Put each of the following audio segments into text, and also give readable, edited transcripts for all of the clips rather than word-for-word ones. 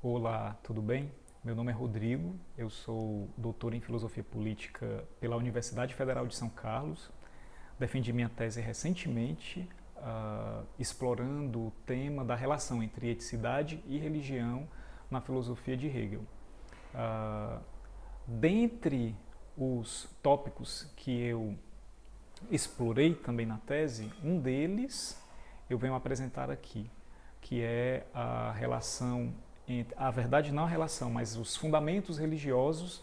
Olá, tudo bem? Meu nome é Rodrigo, eu sou doutor em Filosofia Política pela Universidade Federal de São Carlos. Defendi minha tese recentemente, explorando o tema da relação entre eticidade e religião na filosofia de Hegel. Dentre os tópicos que eu explorei também na tese, um deles eu venho apresentar aqui, que é a relação entre, a verdade não a relação, mas os fundamentos religiosos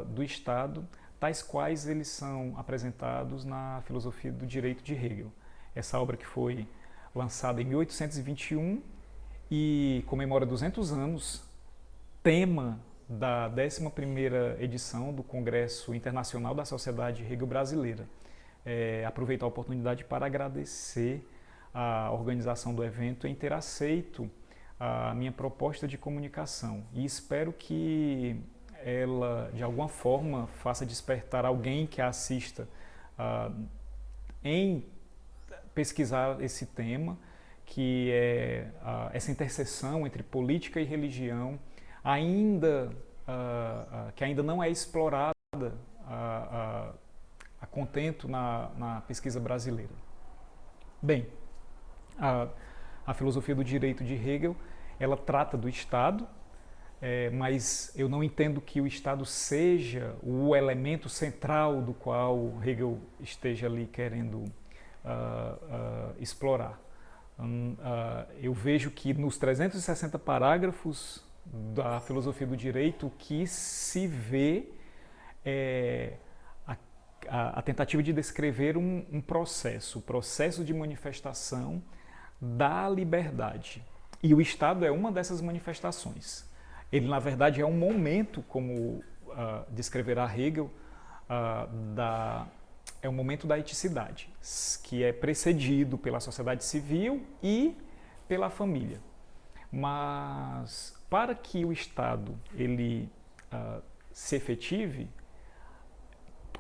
do Estado, tais quais eles são apresentados na filosofia do direito de Hegel. Essa obra que foi lançada em 1821 e comemora 200 anos, tema da 11ª edição do Congresso Internacional da Sociedade Hegel Brasileira. Aproveito a oportunidade para agradecer a organização do evento em ter aceito a minha proposta de comunicação e espero que ela, de alguma forma, faça despertar alguém que a assista em pesquisar esse tema, que é essa interseção entre política e religião, que ainda não é explorada a contento na pesquisa brasileira. Bem, a filosofia do direito de Hegel, ela trata do Estado, mas eu não entendo que o Estado seja o elemento central do qual Hegel esteja ali querendo explorar. Eu vejo que nos 360 parágrafos da filosofia do direito, o que se vê é a tentativa de descrever um processo, o processo de manifestação da liberdade. E o Estado é uma dessas manifestações. Ele, na verdade, é um momento, como descreverá Hegel, é um momento da eticidade, que é precedido pela sociedade civil e pela família. Mas, para que o Estado ele, se efetive,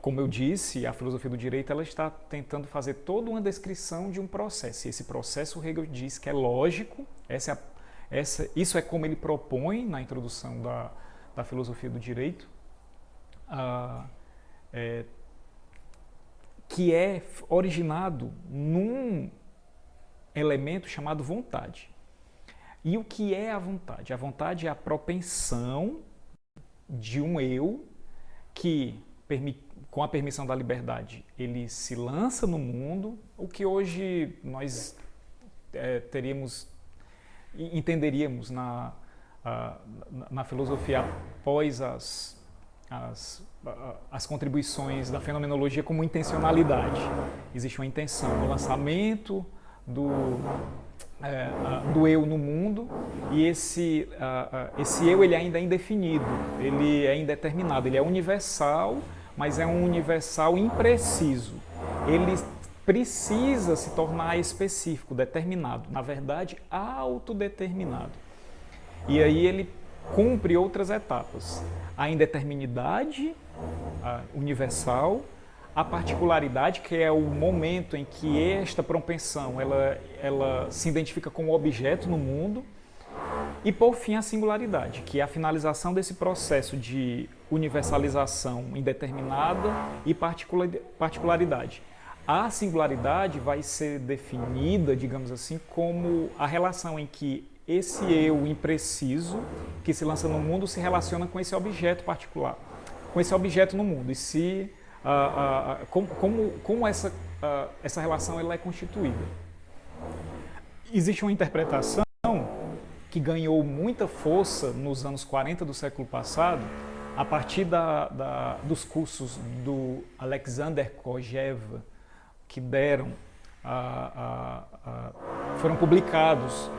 como eu disse, a filosofia do direito ela está tentando fazer toda uma descrição de um processo. E esse processo, Hegel diz que é lógico, isso é como ele propõe na introdução da filosofia do direito, que é originado num elemento chamado vontade. E o que é a vontade? A vontade é a propensão de um eu que, com a permissão da liberdade, ele se lança no mundo, o que hoje nós entenderíamos na filosofia após as contribuições da fenomenologia como intencionalidade. Existe uma intenção no lançamento do eu no mundo, e esse eu ele ainda é indefinido, ele é indeterminado, ele é universal, mas é um universal impreciso. Ele precisa se tornar específico, determinado, na verdade autodeterminado. E aí ele cumpre outras etapas. A indeterminidade universal, a particularidade, que é o momento em que esta propensão ela se identifica como objeto no mundo, e por fim a singularidade, que é a finalização desse processo de universalização indeterminada e particularidade. A singularidade vai ser definida, digamos assim, como a relação em que esse eu impreciso que se lança no mundo se relaciona com esse objeto particular, com esse objeto no mundo, e como essa relação ela é constituída. Existe uma interpretação que ganhou muita força nos anos 40 do século passado, a partir dos cursos do Alexander Kojève, que foram publicados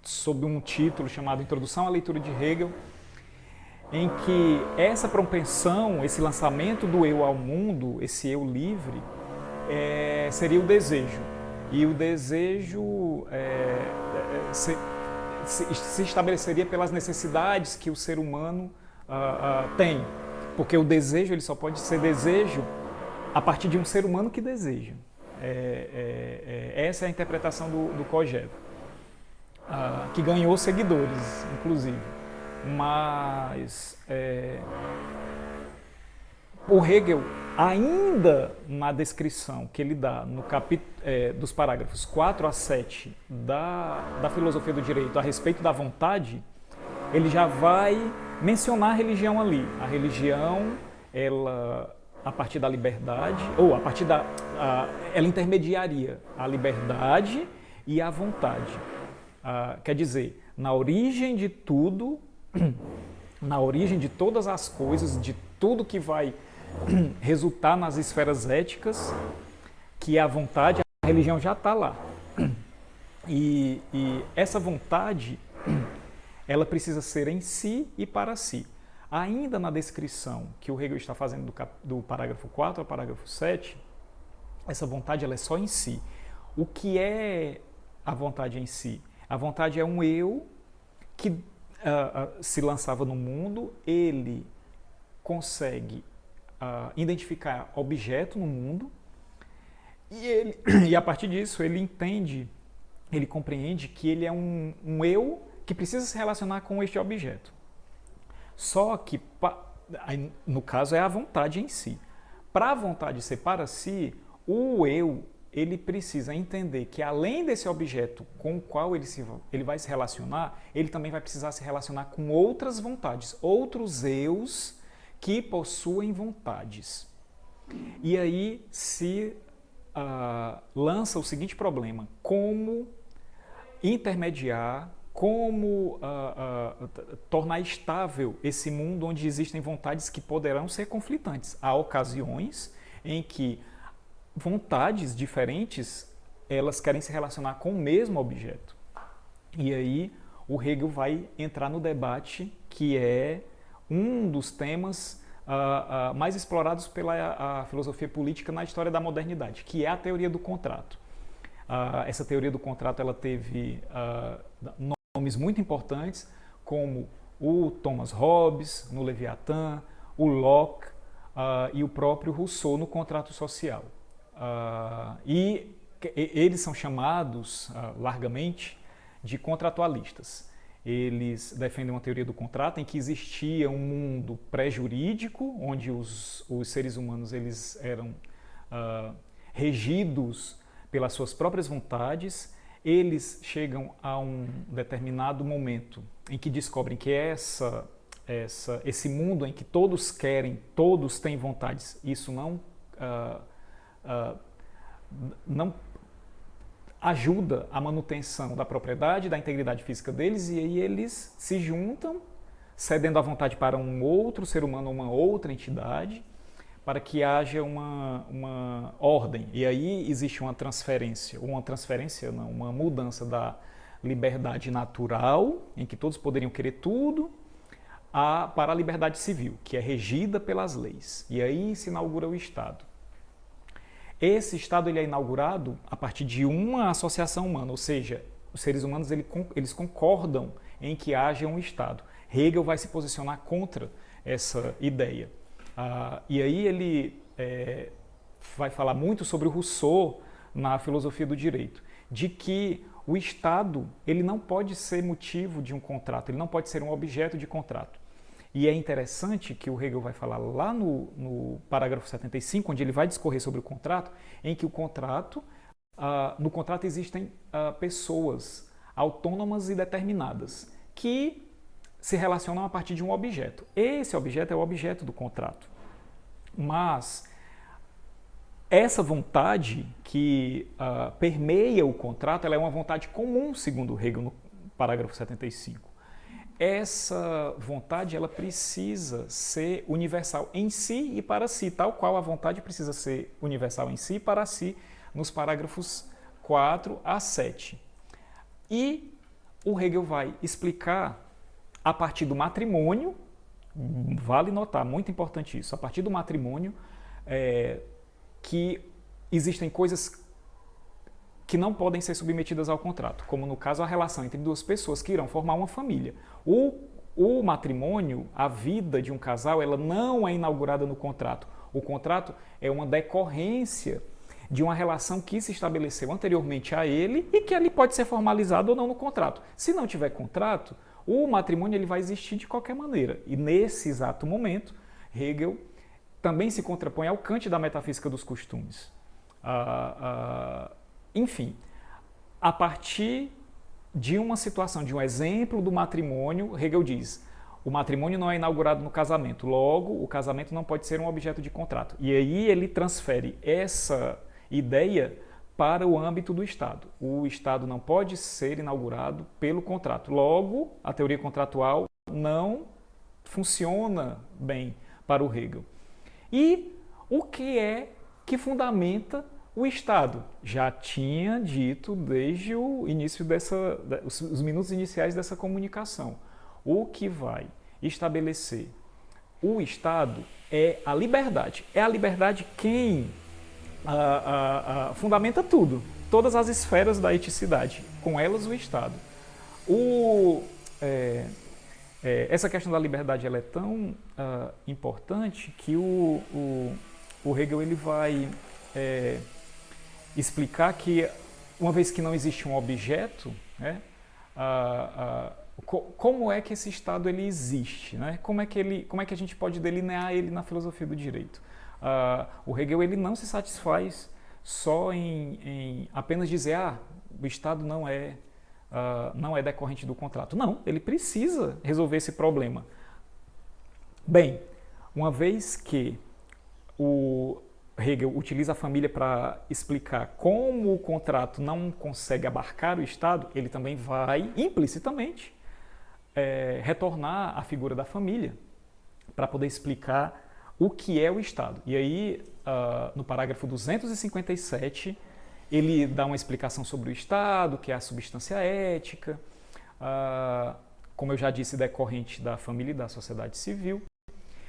sob um título chamado Introdução à Leitura de Hegel, em que essa propensão, esse lançamento do eu ao mundo, esse eu livre, seria o desejo. E o desejo se estabeleceria pelas necessidades que o ser humano tem. Porque o desejo ele só pode ser desejo a partir de um ser humano que deseja. Essa é a interpretação do Kojève, que ganhou seguidores, inclusive. Mas o Hegel, ainda na descrição que ele dá no dos parágrafos 4 a 7 da filosofia do direito a respeito da vontade, ele já vai mencionar a religião ali. A religião, ela, a partir da liberdade, ou a partir ela intermediaria a liberdade e a vontade. Quer dizer, na origem de tudo, na origem de todas as coisas, de tudo que vai resultar nas esferas éticas, que é a vontade, a religião já está lá. E essa vontade, ela precisa ser em si e para si. Ainda na descrição que o Hegel está fazendo do parágrafo 4 ao parágrafo 7, essa vontade ela é só em si. O que é a vontade em si? A vontade é um eu que se lançava no mundo, ele consegue identificar objeto no mundo e a partir disso ele entende, ele compreende que ele é um eu que precisa se relacionar com este objeto. Só que, no caso, é a vontade em si. Para a vontade ser para si, o eu ele precisa entender que além desse objeto com o qual ele vai se relacionar, ele também vai precisar se relacionar com outras vontades, outros eus que possuem vontades. E aí se lança o seguinte problema: como intermediar, como tornar estável esse mundo onde existem vontades que poderão ser conflitantes. Há ocasiões em que vontades diferentes, elas querem se relacionar com o mesmo objeto. E aí o Hegel vai entrar no debate que é um dos temas mais explorados pela filosofia política na história da modernidade, que é a teoria do contrato. Essa teoria do contrato ela teve nomes muito importantes, como o Thomas Hobbes, no Leviatã, o Locke e o próprio Rousseau, no Contrato Social. E eles são chamados largamente de contratualistas. Eles defendem uma teoria do contrato em que existia um mundo pré-jurídico, onde os seres humanos eles eram regidos pelas suas próprias vontades. Eles chegam a um determinado momento em que descobrem que esse mundo em que todos querem, todos têm vontades, isso não ajuda a manutenção da propriedade, da integridade física deles, e aí eles se juntam, cedendo a vontade para um outro ser humano, uma outra entidade, para que haja uma ordem. E aí existe uma mudança da liberdade natural, em que todos poderiam querer tudo, para a liberdade civil, que é regida pelas leis. E aí se inaugura o Estado. Esse Estado ele é inaugurado a partir de uma associação humana, ou seja, os seres humanos eles concordam em que haja um Estado. Hegel vai se posicionar contra essa ideia. E aí ele vai falar muito sobre o Rousseau na filosofia do direito, de que o Estado ele não pode ser motivo de um contrato, ele não pode ser um objeto de contrato. E é interessante que o Hegel vai falar lá no parágrafo 75, onde ele vai discorrer sobre o contrato, em que no contrato existem pessoas autônomas e determinadas, que se relacionam a partir de um objeto. Esse objeto é o objeto do contrato. Mas essa vontade que permeia o contrato, ela é uma vontade comum, segundo Hegel, no parágrafo 75. Essa vontade ela precisa ser universal em si e para si, tal qual a vontade precisa ser universal em si e para si, nos parágrafos 4 a 7. E o Hegel vai explicar a partir do matrimônio, vale notar, muito importante isso, a partir do matrimônio, que existem coisas que não podem ser submetidas ao contrato, como no caso a relação entre duas pessoas que irão formar uma família. O matrimônio, a vida de um casal, ela não é inaugurada no contrato. O contrato é uma decorrência de uma relação que se estabeleceu anteriormente a ele e que ali pode ser formalizado ou não no contrato. Se não tiver contrato, o matrimônio ele vai existir de qualquer maneira. E nesse exato momento, Hegel também se contrapõe ao Kant da metafísica dos costumes. Enfim, a partir de uma situação, de um exemplo do matrimônio, Hegel diz: o matrimônio não é inaugurado no casamento, logo o casamento não pode ser um objeto de contrato. E aí ele transfere essa ideia para o âmbito do Estado. O Estado não pode ser inaugurado pelo contrato. Logo, a teoria contratual não funciona bem para o Hegel. E o que é que fundamenta o Estado? Já tinha dito desde o início os minutos iniciais dessa comunicação. O que vai estabelecer o Estado é a liberdade. É a liberdade quem fundamenta tudo, todas as esferas da eticidade, com elas o Estado. Essa questão da liberdade ela é tão importante que o Hegel ele vai explicar que, uma vez que não existe um objeto, né, como é que esse Estado ele existe, né? Como é que a gente pode delinear ele na filosofia do direito? O Hegel ele não se satisfaz só em apenas dizer o Estado não é decorrente do contrato. Não, ele precisa resolver esse problema. Bem, uma vez que o Hegel utiliza a família para explicar como o contrato não consegue abarcar o Estado, ele também vai, implicitamente, retornar à figura da família para poder explicar o que é o Estado. E aí, no parágrafo 257, ele dá uma explicação sobre o Estado, que é a substância ética, como eu já disse, decorrente da família e da sociedade civil.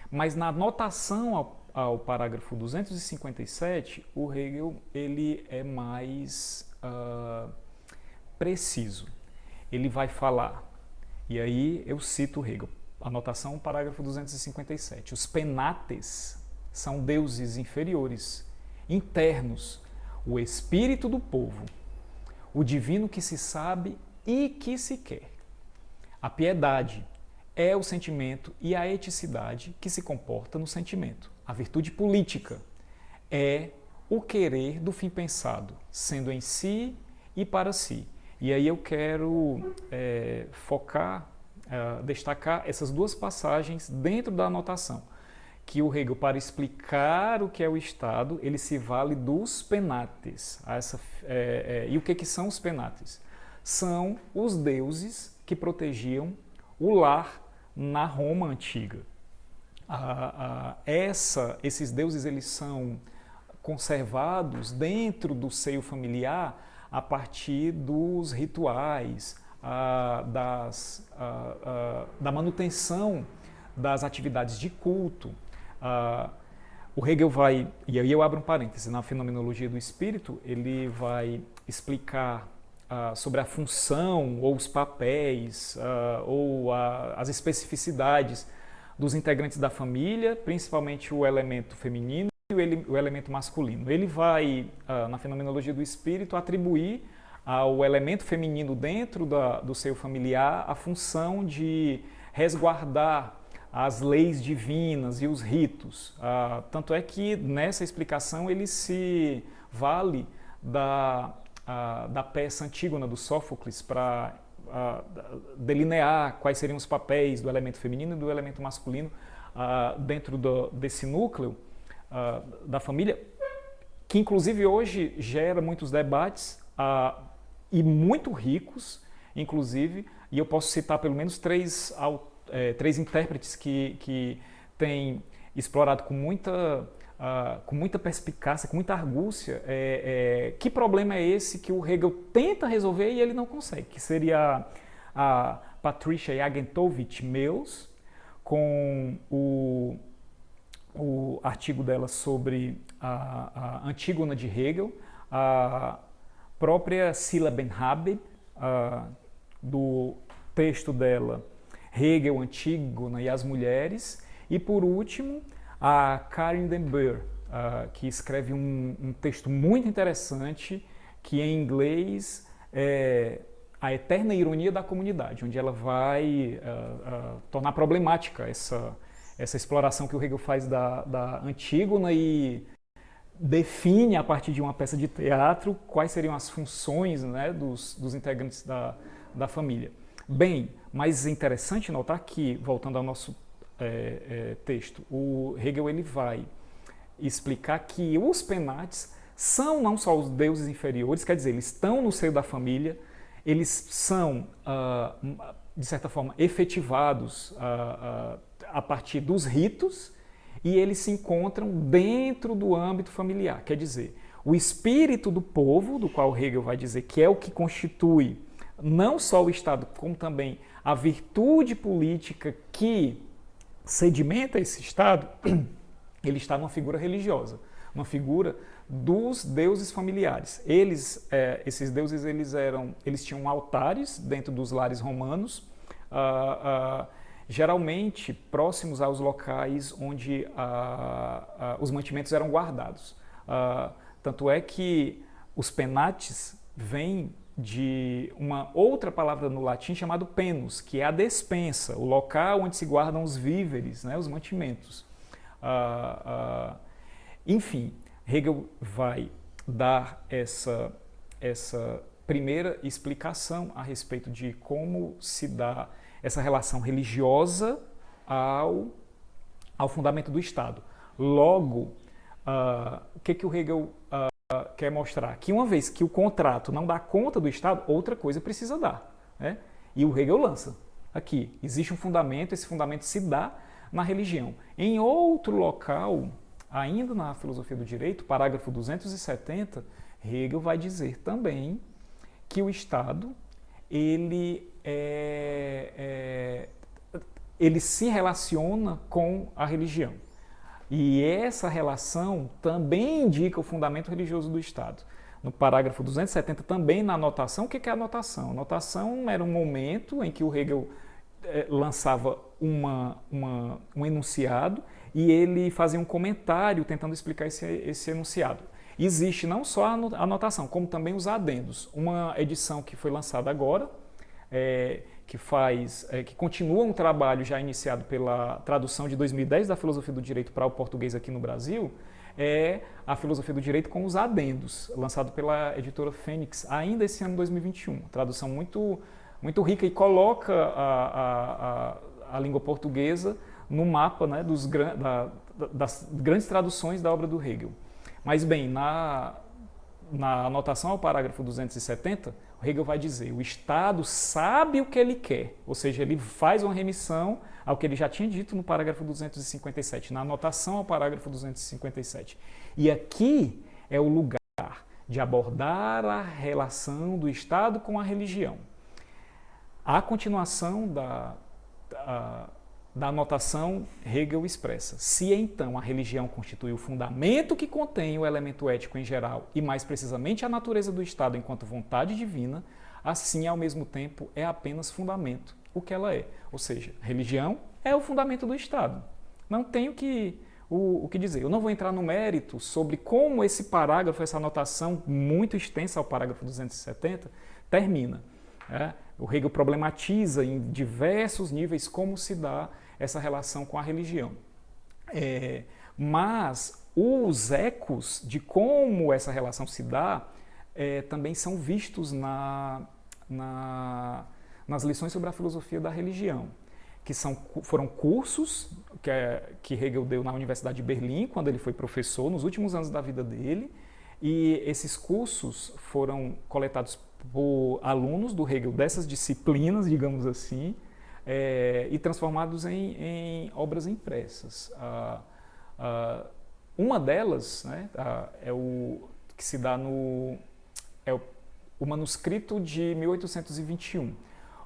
Mas na anotação ao parágrafo 257, o Hegel ele é mais preciso. Ele vai falar, e aí eu cito o Hegel, anotação parágrafo 257. Os penates são deuses inferiores, internos, o espírito do povo, o divino que se sabe e que se quer. A piedade é o sentimento e a eticidade que se comporta no sentimento. A virtude política é o querer do fim pensado, sendo em si e para si. E aí eu quero destacar essas duas passagens dentro da anotação, que o Hegel, para explicar o que é o Estado, ele se vale dos penates. E o que são os penates? São os deuses que protegiam o lar na Roma antiga. Esses deuses eles são conservados dentro do seio familiar a partir dos rituais, da manutenção das atividades de culto. O Hegel vai, e aí eu abro um parêntese, na Fenomenologia do Espírito, ele vai explicar sobre a função ou os papéis ou as especificidades dos integrantes da família, principalmente o elemento feminino e o elemento masculino. Ele vai, na Fenomenologia do Espírito, atribuir ao elemento feminino dentro do seio familiar a função de resguardar as leis divinas e os ritos. Tanto é que nessa explicação ele se vale da peça Antígona do Sófocles para delinear quais seriam os papéis do elemento feminino e do elemento masculino dentro desse núcleo da família, que inclusive hoje gera muitos debates e muito ricos, inclusive, e eu posso citar pelo menos três intérpretes que têm explorado com muita perspicácia, com muita argúcia, que problema é esse que o Hegel tenta resolver e ele não consegue, que seria a Patricia Jagentovich Mills, com o artigo dela sobre a Antígona de Hegel, a própria Sila Ben-Habib, do texto dela Hegel, Antígona e as Mulheres, e por último a Karin den Boer, que escreve um texto muito interessante, que em inglês é A Eterna Ironia da Comunidade, onde ela vai tornar problemática essa exploração que o Hegel faz da Antígona e define, a partir de uma peça de teatro, quais seriam as funções, né, dos integrantes da família. Bem, mas é interessante notar que, voltando ao nosso texto, o Hegel ele vai explicar que os penates são não só os deuses inferiores, quer dizer, eles estão no seio da família, eles são, de certa forma, efetivados a partir dos ritos, e eles se encontram dentro do âmbito familiar. Quer dizer, o espírito do povo, do qual Hegel vai dizer que é o que constitui não só o Estado, como também a virtude política que sedimenta esse Estado, ele está numa figura religiosa, uma figura dos deuses familiares. Esses deuses, eles tinham altares dentro dos lares romanos, geralmente próximos aos locais onde os mantimentos eram guardados. Tanto é que os penates vêm de uma outra palavra no latim chamada penus, que é a despensa, o local onde se guardam os víveres, né, os mantimentos. Enfim, Hegel vai dar essa primeira explicação a respeito de como se dá essa relação religiosa ao fundamento do Estado. Logo, o que o Hegel quer mostrar? Que uma vez que o contrato não dá conta do Estado, outra coisa precisa dar, né? E o Hegel lança aqui. Existe um fundamento, esse fundamento se dá na religião. Em outro local, ainda na filosofia do direito, parágrafo 270, Hegel vai dizer também que o Estado ele se relaciona com a religião. E essa relação também indica o fundamento religioso do Estado. No parágrafo 270, também na anotação, o que é a anotação? A anotação era um momento em que o Hegel lançava um enunciado e ele fazia um comentário tentando explicar esse enunciado. Existe não só a anotação, como também os adendos. Uma edição que foi lançada agora, que continua um trabalho já iniciado pela tradução de 2010 da filosofia do direito para o português aqui no Brasil, é a filosofia do direito com os adendos, lançado pela editora Fênix, ainda esse ano 2021. Tradução muito, muito rica e coloca a língua portuguesa no mapa, né, das grandes traduções da obra do Hegel. Mas bem, na anotação ao parágrafo 270, o Hegel vai dizer: o Estado sabe o que ele quer, ou seja, ele faz uma remissão ao que ele já tinha dito no parágrafo 257, na anotação ao parágrafo 257. E aqui é o lugar de abordar a relação do Estado com a religião. A continuação da anotação, Hegel expressa: se então a religião constitui o fundamento que contém o elemento ético em geral e mais precisamente a natureza do Estado enquanto vontade divina, assim ao mesmo tempo é apenas fundamento, o que ela é. Ou seja, religião é o fundamento do Estado. Não tenho o que dizer. Eu não vou entrar no mérito sobre como esse parágrafo, essa anotação muito extensa ao parágrafo 270, termina. O Hegel problematiza em diversos níveis como se dá essa relação com a religião. Mas os ecos de como essa relação se dá também são vistos nas lições sobre a filosofia da religião, que foram cursos que Hegel deu na Universidade de Berlim, quando ele foi professor, nos últimos anos da vida dele, e esses cursos foram coletados por alunos do Hegel dessas disciplinas, digamos assim, e transformados em obras impressas. Uma delas, né, é o que se dá o manuscrito de 1821.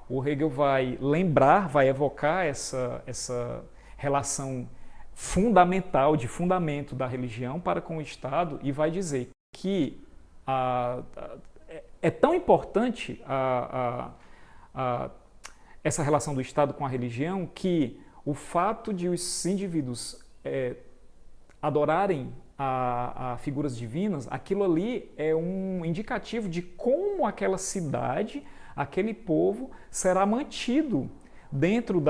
O Hegel vai lembrar, vai evocar essa relação fundamental, de fundamento da religião para com o Estado, e vai dizer que é tão importante essa relação do Estado com a religião que o fato de os indivíduos adorarem a figuras divinas, aquilo ali é um indicativo de como aquela cidade, aquele povo será mantido dentro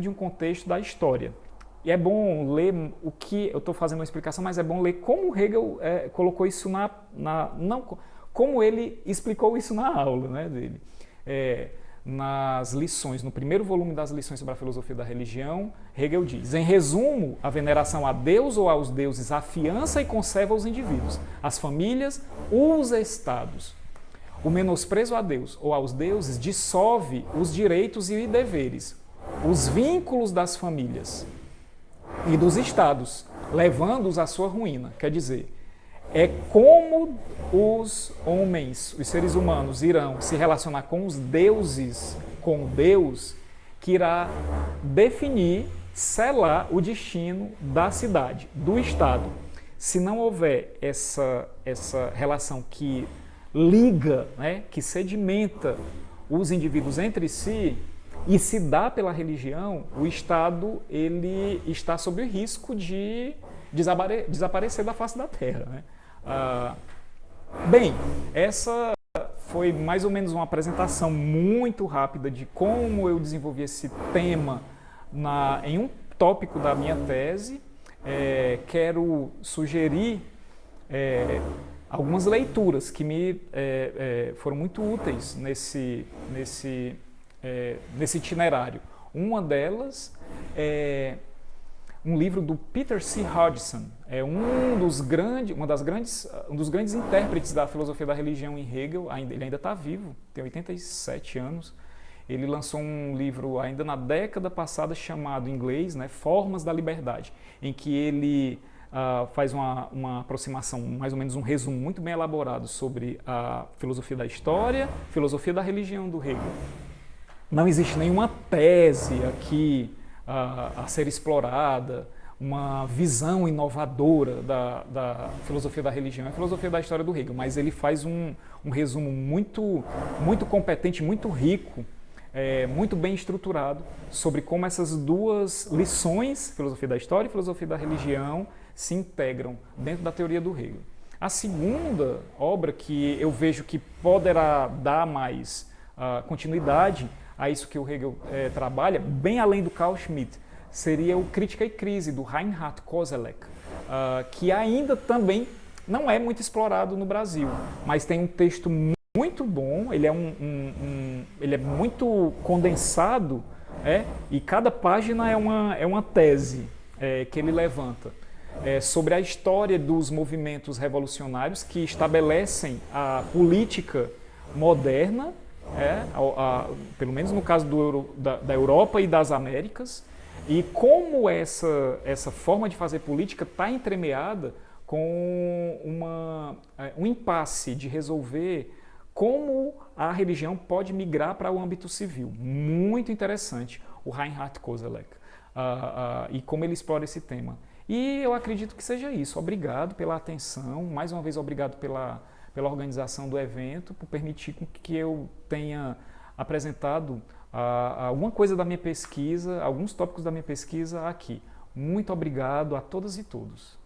de um contexto da história. E é bom ler o que eu estou fazendo uma explicação, mas é bom ler como Hegel colocou isso não, como ele explicou isso na aula, né, dele. Nas lições, no primeiro volume das lições sobre a filosofia da religião, Hegel diz: em resumo, a veneração a Deus ou aos deuses afiança e conserva os indivíduos, as famílias, os estados. O menosprezo a Deus ou aos deuses dissolve os direitos e deveres, os vínculos das famílias e dos estados, levando-os à sua ruína. Quer dizer, é como os homens, os seres humanos, irão se relacionar com os deuses, com Deus, que irá definir, selar o destino da cidade, do Estado. Se não houver essa relação que liga, né, que sedimenta os indivíduos entre si e se dá pela religião, o Estado ele está sob o risco de desaparecer da face da Terra, né? Bem, essa foi mais ou menos uma apresentação muito rápida de como eu desenvolvi esse tema em um tópico da minha tese. Quero sugerir algumas leituras que me foram muito úteis nesse itinerário. Uma delas é um livro do Peter C. Hodgson, é um dos grandes intérpretes da filosofia da religião em Hegel. Ele ainda está vivo, tem 87 anos. Ele lançou um livro ainda na década passada chamado, em inglês, né, Formas da Liberdade, em que ele faz uma aproximação, mais ou menos um resumo muito bem elaborado sobre a filosofia da história, filosofia da religião do Hegel. Não existe nenhuma tese aqui a ser explorada, uma visão inovadora da filosofia da religião, a filosofia da história do Hegel, mas ele faz um resumo muito competente, muito rico, muito bem estruturado sobre como essas duas lições, filosofia da história e filosofia da religião, se integram dentro da teoria do Hegel. A segunda obra que eu vejo que poderá dar mais continuidade a isso que o Hegel trabalha, bem além do Carl Schmitt, seria o Crítica e Crise, do Reinhard Koselleck, que ainda também não é muito explorado no Brasil, mas tem um texto muito bom, ele é muito condensado, e cada página é uma tese que ele levanta sobre a história dos movimentos revolucionários que estabelecem a política moderna, pelo menos no caso da Europa e das Américas, e como essa forma de fazer política está entremeada com um impasse de resolver como a religião pode migrar para o âmbito civil. Muito interessante, o Reinhard Koselleck, e como ele explora esse tema. E eu acredito que seja isso. Obrigado pela atenção, mais uma vez obrigado pela organização do evento, por permitir que eu tenha apresentado alguma coisa da minha pesquisa, alguns tópicos da minha pesquisa aqui. Muito obrigado a todas e todos.